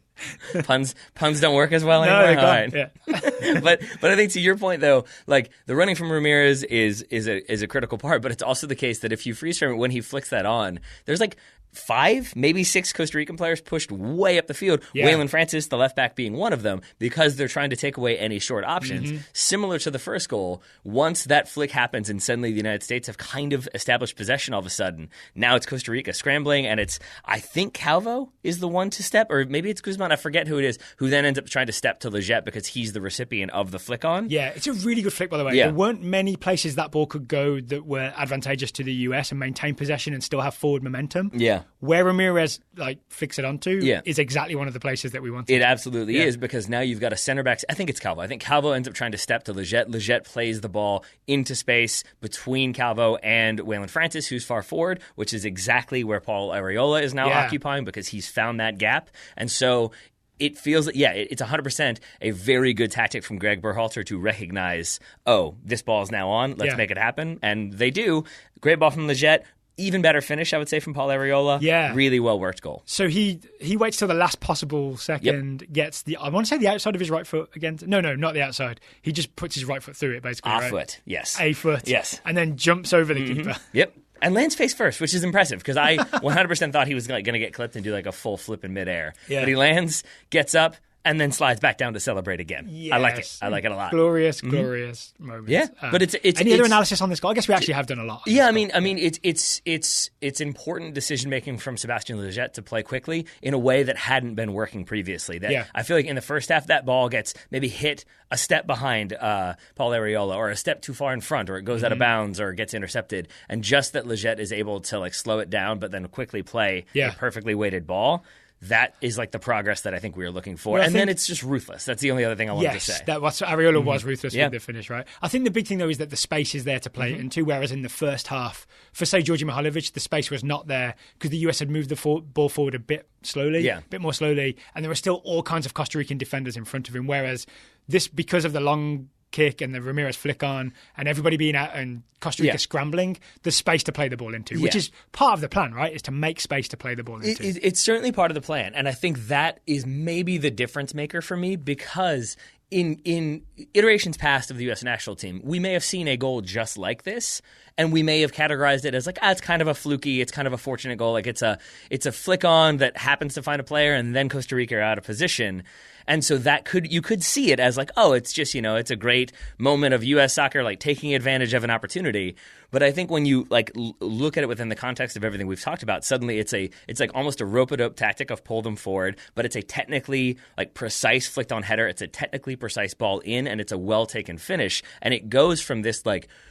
Puns don't work as well anymore. No, they All right. yeah. but I think to your point though, like the running from Ramirez is a critical part, but it's also the case that if you freeze frame it when he flicks that on, there's like 5, maybe 6 Costa Rican players pushed way up the field. Yeah. Waylon Francis, the left back, being one of them, because they're trying to take away any short options. Similar to the first goal, once that flick happens and suddenly the United States have kind of established possession all of a sudden, now it's Costa Rica scrambling, and it's, I think Calvo is the one to step, or maybe it's Guzman, I forget who it is, who then ends up trying to step to Leggett because he's the recipient of the flick on. Yeah, it's a really good flick, by the way. Yeah. There weren't many places that ball could go that were advantageous to the US and maintain possession and still have forward momentum. Yeah. Where Ramirez flicks it onto Yeah. is exactly one of the places that we wanted. It absolutely is, because now you've got a center back. I think it's Calvo. I think Calvo ends up trying to step to Leggett. Leggett plays the ball into space between Calvo and Waylon Francis, who's far forward, which is exactly where Paul Arriola is now occupying, because he's found that gap. And so it feels like, it's 100% a very good tactic from Greg Berhalter to recognize, this ball is now on. Let's make it happen. And they do. Great ball from Leggett. Even better finish, I would say, from Paul Arriola. Yeah. Really well-worked goal. So he waits till the last possible second, gets I want to say the outside of his right foot again. No, not the outside. He just puts his right foot through it, basically. A foot, yes. A foot. Yes. And then jumps over the keeper. Yep. And lands face first, which is impressive, because I 100% thought he was going to get clipped and do like a full flip in midair. Yeah. But he lands, gets up, and then slides back down to celebrate again. Yes. I like it. I like it a lot. Glorious moment. Yeah, but it's any other analysis on this goal? I guess we actually have done a lot. Yeah, I mean, it's important decision making from Sebastian Leggett to play quickly in a way that hadn't been working previously. I feel like in the first half, that ball gets maybe hit a step behind Paul Arriola, or a step too far in front, or it goes out of bounds, or gets intercepted, and just that Leggett is able to slow it down, but then quickly play a perfectly weighted ball. That is the progress that I think we were looking for. Well, then it's just ruthless. That's the only other thing I wanted to say. Yes, Arriola was ruthless with the finish, right? I think the big thing, though, is that the space is there to play it into, whereas in the first half, for, say, Georgi Mihailovic, the space was not there because the US had moved the ball forward a bit slowly, a bit more slowly, and there were still all kinds of Costa Rican defenders in front of him, whereas this, because of the long kick and the Ramirez flick on and everybody being out and Costa Rica scrambling, there's space to play the ball into, which is part of the plan, right? Is to make space to play the ball into. It's certainly part of the plan. And I think that is maybe the difference maker for me, because in iterations past of the U.S. national team, we may have seen a goal just like this, and we may have categorized it as it's kind of a fluky, it's kind of a fortunate goal. It's a flick on that happens to find a player, and then Costa Rica are out of position. And so you could see it as it's just, it's a great moment of U.S. soccer, taking advantage of an opportunity. But I think when you look at it within the context of everything we've talked about, suddenly it's almost a rope-a-dope tactic of pull them forward, but it's a technically precise flicked on header. It's a technically precise ball in, and it's a well-taken finish. And it goes from this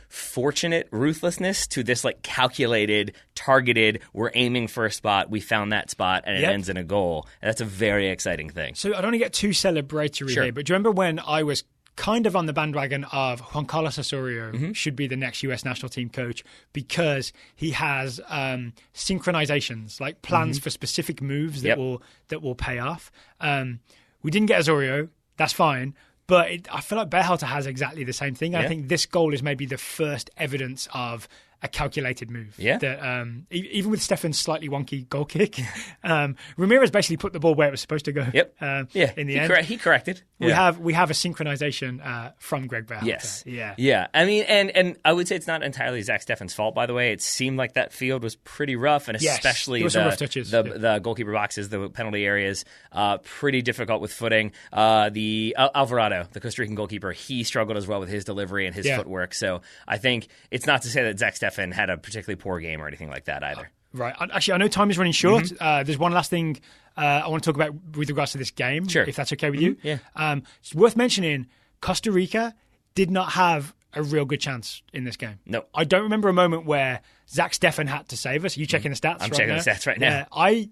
fortunate ruthlessness to this calculated, targeted, we're aiming for a spot, we found that spot, and it ends in a goal. And that's a very exciting thing. So I don't want to get too celebratory here, but do you remember when I was kind of on the bandwagon of Juan Carlos Osorio should be the next US national team coach because he has synchronizations, plans for specific moves that will pay off. We didn't get Osorio, that's fine. But I feel like Berhalter has exactly the same thing. I think this goal is maybe the first evidence of a calculated move. Yeah. That even with Stefan's slightly wonky goal kick, Ramirez basically put the ball where it was supposed to go. Yep. In the end, he corrected. We have a synchronization from Greg Berhalter. Yes. Yeah. Yeah. I mean, and I would say it's not entirely Zach Stefan's fault. By the way, it seemed like that field was pretty rough, and especially some rough touches. The goalkeeper boxes, the penalty areas, pretty difficult with footing. The Alvarado, the Costa Rican goalkeeper, he struggled as well with his delivery and his footwork. So I think it's not to say that Zach Stefan had a particularly poor game or anything like that either. Right. Actually, I know time is running short. There's one last thing I want to talk about with regards to this game, if that's okay with you. Yeah. It's worth mentioning Costa Rica did not have a real good chance in this game. No. I don't remember a moment where Zach Stefan had to save us. Are you checking the stats I'm checking the stats right now. I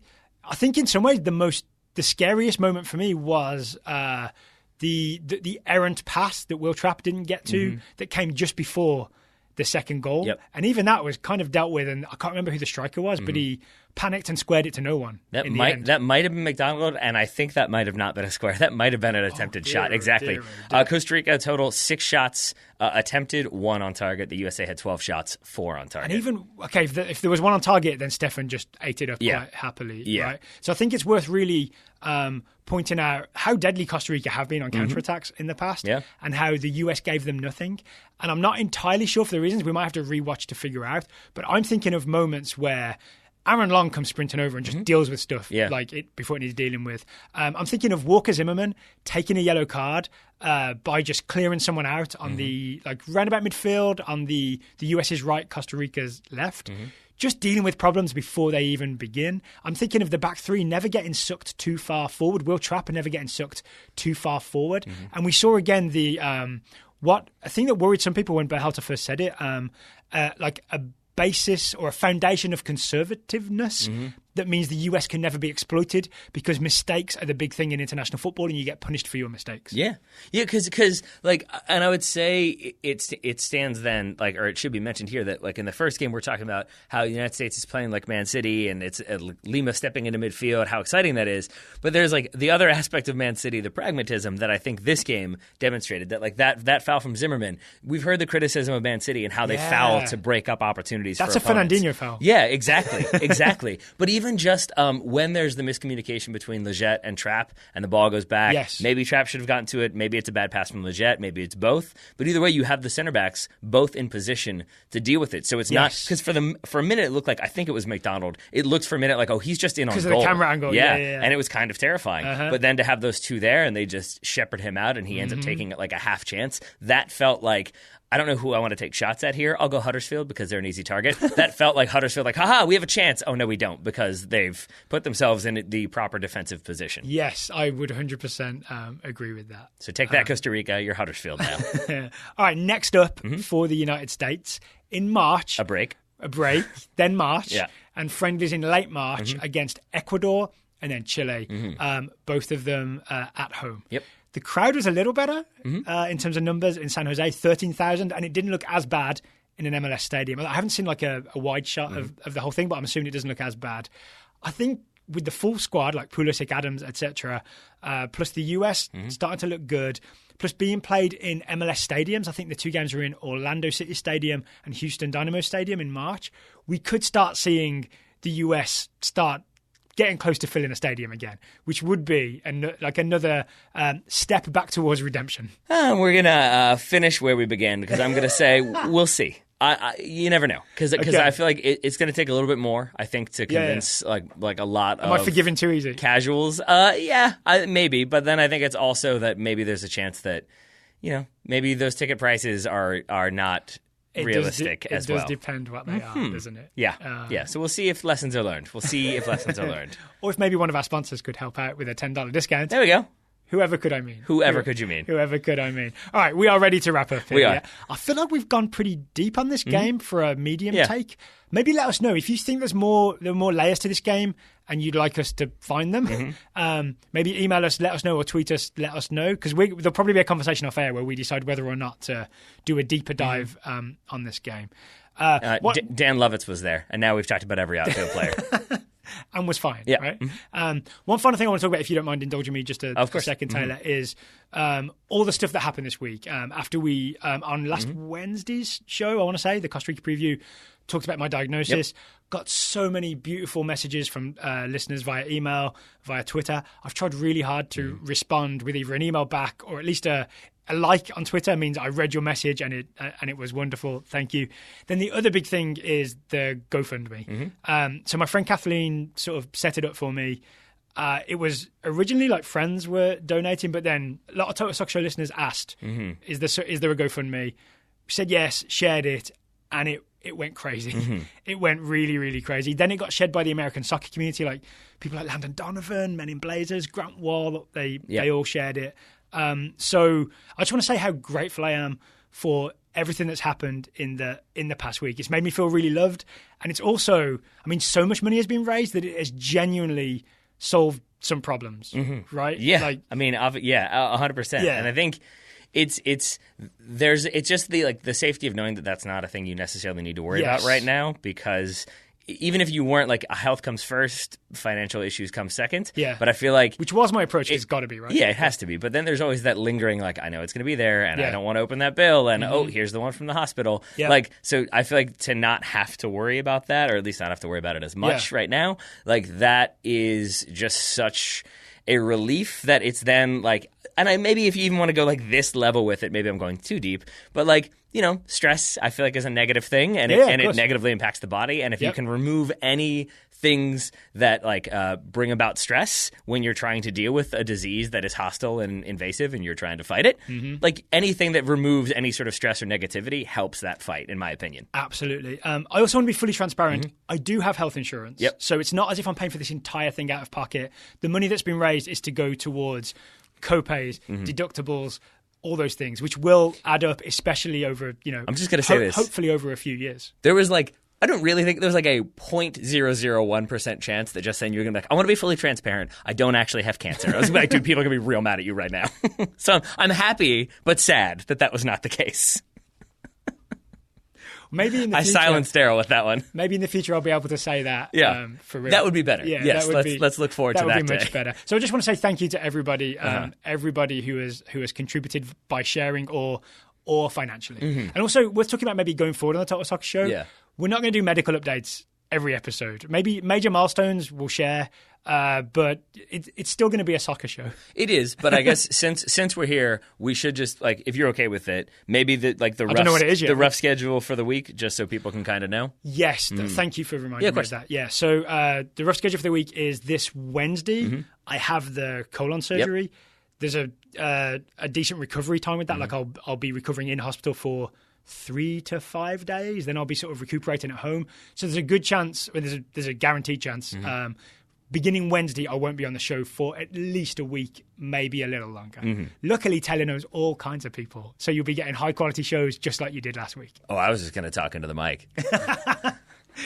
think in some ways the scariest moment for me was the errant pass that Will Trapp didn't get to that came just before the second goal. Yep. And even that was kind of dealt with, and I can't remember who the striker was, but he panicked and squared it to no one. That might have been McDonald, and I think that might have not been a square. That might have been an attempted shot. Exactly. Costa Rica total 6 shots attempted, 1 on target. The USA had 12 shots, 4 on target. And even if there was 1 on target, then Stefan just ate it up quite happily. Yeah. Right. So I think it's worth really pointing out how deadly Costa Rica have been on counterattacks in the past, and how the US gave them nothing. And I'm not entirely sure for the reasons. We might have to rewatch to figure out. But I'm thinking of moments where Aaron Long comes sprinting over and just deals with stuff before it needs dealing with. I'm thinking of Walker Zimmerman taking a yellow card by just clearing someone out on the roundabout midfield on the US's right, Costa Rica's left. Just dealing with problems before they even begin. I'm thinking of the back three never getting sucked too far forward. Will Trapp never getting sucked too far forward. And we saw again the what a thing that worried some people when Berhalter first said it, like a basis or a foundation of conservativeness that means the US can never be exploited because mistakes are the big thing in international football and you get punished for your mistakes. Yeah, because like, and I would say it stands then, like, or it should be mentioned here that, like, in the first game we're talking about how the United States is playing like Man City and it's Lima stepping into midfield, how exciting that is. But there's like the other aspect of Man City, the pragmatism that I think this game demonstrated, that like that foul from Zimmerman. We've heard the criticism of Man City and how they foul to break up opportunities. That's for opponents. Fernandinho foul. Yeah, exactly. But even just when there's the miscommunication between Leggett and Trapp and the ball goes back, maybe Trapp should have gotten to it, maybe it's a bad pass from Leggett, maybe it's both. But either way, you have the center backs both in position to deal with it. So it's not, because for a minute it looked like, I think it was McDonald, it looked for a minute like, oh, he's just in on goal. Because of the camera angle. Yeah. And it was kind of terrifying. But then to have those two there and they just shepherd him out and he ends up taking like a half chance, that felt like, I don't know who I want to take shots at here. I'll go Huddersfield because they're an easy target. That felt like Huddersfield, like, haha, we have a chance. Oh, no, we don't, because they've put themselves in the proper defensive position. Yes, I would 100% agree with that. So take that, Costa Rica. You're Huddersfield now. All right, next up for the United States, in March. A break, then March, and friendlies in late March against Ecuador and then Chile, both of them at home. Yep. The crowd was a little better in terms of numbers in San Jose, 13,000, and it didn't look as bad in an MLS stadium. I haven't seen like a wide shot of the whole thing, but I'm assuming it doesn't look as bad. I think with the full squad, like Pulisic, Adams, etc., plus the US starting to look good, plus being played in MLS stadiums, I think the two games were in Orlando City Stadium and Houston Dynamo Stadium in March, we could start seeing the US start getting close to filling a stadium again, which would be another step back towards redemption. We're going to finish where we began, because I'm going to say we'll see. You never know, because I feel like it's going to take a little bit more, I think, to convince like a lot of. Am I forgiving too easy? Casuals. Maybe, but then I think it's also that maybe there's a chance that, maybe those ticket prices are not realistic as well. It does depend what they are, doesn't it? Yeah. So we'll see if lessons are learned. Or if maybe one of our sponsors could help out with a $10 discount. There we go. Whoever could I mean? Whoever could you mean? Whoever could I mean? All right, we are ready to wrap up here. We are. I feel like we've gone pretty deep on this game for a medium take. Maybe let us know if you think there are more layers to this game and you'd like us to find them. Maybe email us, let us know, or tweet us, let us know, because there'll probably be a conversation off air where we decide whether or not to do a deeper dive on this game. Dan Lovitz was there, and now we've talked about every outfield player. And was fine, right? One final thing I want to talk about, if you don't mind indulging me just a second, Taylor, is all the stuff that happened this week. After we, on last Wednesday's show, I want to say, the Costa Rica preview, talked about my diagnosis. Got so many beautiful messages from listeners via email, via Twitter. I've tried really hard to respond with either an email back or at least a like on Twitter. Means I read your message and it was wonderful. Thank you. Then the other big thing is the GoFundMe. So my friend Kathleen sort of set it up for me. It was originally like friends were donating, but then a lot of Total Soccer Show listeners asked, is there a GoFundMe? We said yes, shared it, and it went crazy. It went really, really crazy. Then it got shared by the American soccer community, like people like Landon Donovan, Men in Blazers, Grant Wall, they all shared it. So I just want to say how grateful I am for everything that's happened in the past week. It's made me feel really loved. And it's also, so much money has been raised that it has genuinely solved some problems, right? Yeah. 100%. Yeah. And I think it's just the safety of knowing that that's not a thing you necessarily need to worry about right now, because even if you weren't, like, health comes first, financial issues come second. Yeah. But I feel like, which was my approach. It's got to be, right? Yeah, it has to be. But then there's always that lingering, like, I know it's going to be there, and I don't want to open that bill, and here's the one from the hospital. Yeah. Like, so I feel like to not have to worry about that, or at least not have to worry about it as much right now, like, that is just such a relief that it's then like, and maybe if you even want to go like this level with it, maybe I'm going too deep, but like, stress I feel like is a negative thing, and it negatively impacts the body. And if you can remove any things that like bring about stress when you're trying to deal with a disease that is hostile and invasive and you're trying to fight it, like anything that removes any sort of stress or negativity helps that fight, in my opinion. Absolutely. I also want to be fully transparent. I do have health insurance. So it's not as if I'm paying for this entire thing out of pocket. The money that's been raised is to go towards co-pays, deductibles, all those things, which will add up, especially over, I'm just going to say this. Hopefully over a few years. There was like, I don't really think there's like a 0.001% chance that just saying you're going to be like, I want to be fully transparent. I don't actually have cancer. I was like, dude, people are going to be real mad at you right now. So I'm happy, but sad that was not the case. Maybe in the future, I silenced Daryl with that one. Maybe in the future I'll be able to say that. For real. That would be better. Yeah, yes, let's look forward to that. That would be much better. So I just want to say thank you to everybody, everybody who has contributed by sharing or financially. And also, we're talking about maybe going forward on the Total Soccer Show. We're not going to do medical updates every episode. Maybe major milestones we'll share, but it's still going to be a soccer show. It is, but I guess since we're here, we should just, like, if you're okay with it, maybe the rough schedule for the week, just so people can kind of know. Yes, thank you for reminding me of that. Yeah, so the rough schedule for the week is this Wednesday. I have the colon surgery. There's a decent recovery time with that. Like I'll be recovering in hospital for 3 to 5 days, then I'll be sort of recuperating at home. So there's a good chance, there's a guaranteed chance. Beginning Wednesday, I won't be on the show for at least a week, maybe a little longer. Luckily, Taylor knows all kinds of people, so you'll be getting high quality shows just like you did last week. Oh, I was just going to talk into the mic.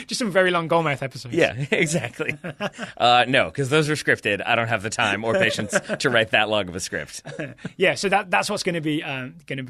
Just some very long goalmouth episodes. Yeah, exactly. No, because those are scripted. I don't have the time or patience to write that long of a script. Yeah, so that's what's going to be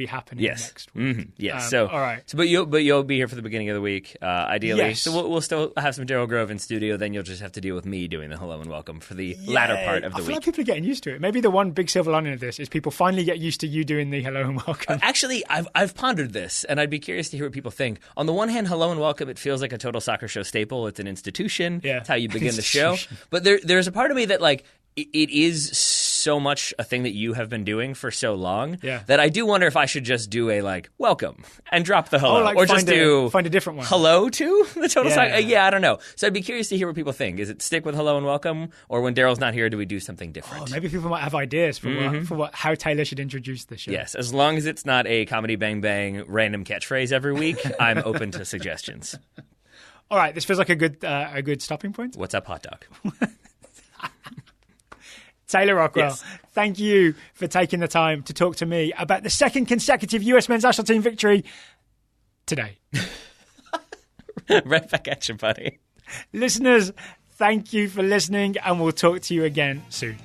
happening next week. Yes. All right. So, but you'll be here for the beginning of the week, ideally. Yes. So we'll still have some Daryl Grove in studio. Then you'll just have to deal with me doing the hello and welcome for the latter part of the week. I feel like people are getting used to it. Maybe the one big silver lining of this is people finally get used to you doing the hello and welcome. Actually, I've pondered this, and I'd be curious to hear what people think. On the one hand, hello and welcome, it feels like a Total Soccer Show staple. It's an institution. It's how you begin the show. But there's a part of me that, like, it is so much a thing that you have been doing for so long that I do wonder if I should just do a, like, welcome and drop the hello. Or just find a different one. Hello to the Total Soccer? I don't know. So I'd be curious to hear what people think. Is it stick with hello and welcome? Or when Daryl's not here, do we do something different? Maybe people might have ideas for how Taylor should introduce the show. Yes, as long as it's not a comedy bang bang random catchphrase every week, I'm open to suggestions. All right, this feels like a good stopping point. What's up, hot dog? Taylor Rockwell, thank you for taking the time to talk to me about the second consecutive US men's national team victory today. Right back at you, buddy. Listeners, thank you for listening, and we'll talk to you again soon.